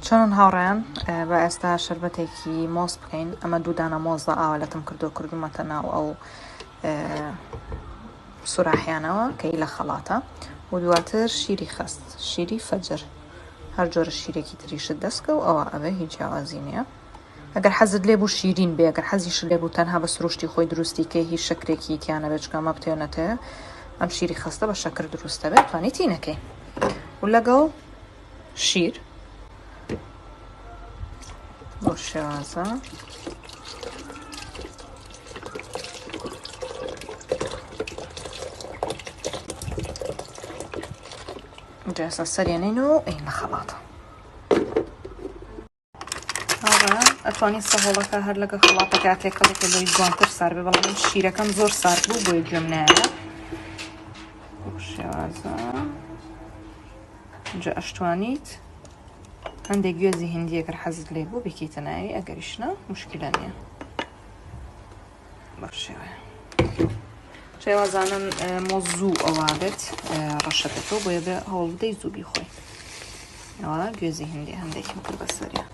چەند هاوڕێیان بە ئێستا شەربەتێکی مۆز بکەین. ئەمە دوودانە مۆزە ئاوالەتم کردومەتە ناو ئەو سوراحیانەوە کەی لە خەڵاتە و دواتر شیری خست، شیری فەجر، هەر جۆرە شیرێکی تریشت دەستکە و ئەوە ئەوێ هیچ جیاوازی نییە. ئەگەر حەزت لێبوو شیرین بێ، ئەگەر حەزیش لێبوو تەنها بە سروشتی خۆی دروستی کە هیچ شەکرێکی تیانە بێت چکەمە بتێنەتەیە، ئەم شیری خستە بە شەکر دروستە بێت توانیت تینەکەی و لەگەڵ شیر بۆ شێوازە جاسە سەرێنین و ئەین لە خەڵاتە. ئەتوانین سەهۆڵەکە هەر لەگە خەڵاتە کاتێکەڵێکە بۆی جوانتر سار بێ، بەڵام شیرەکەم زۆر سارد بوو بۆی گوێم نایە. بۆ شێوازە جا ئەشتوانیت هەندێک گوێزی هندی ئەگەر حەزت لێ بوو بکەیتە ناوی، ئەگەریشنە موشکیلە نییە. بەو شێوەیە شێوازانم مۆز زوو ئەوە بێت ڕەشەکەتەوە بۆیە بێ هەوڵ بدەی زوو بیخۆی. ئەوە گوێزی هندی هەندێکم کرد بەسەریە.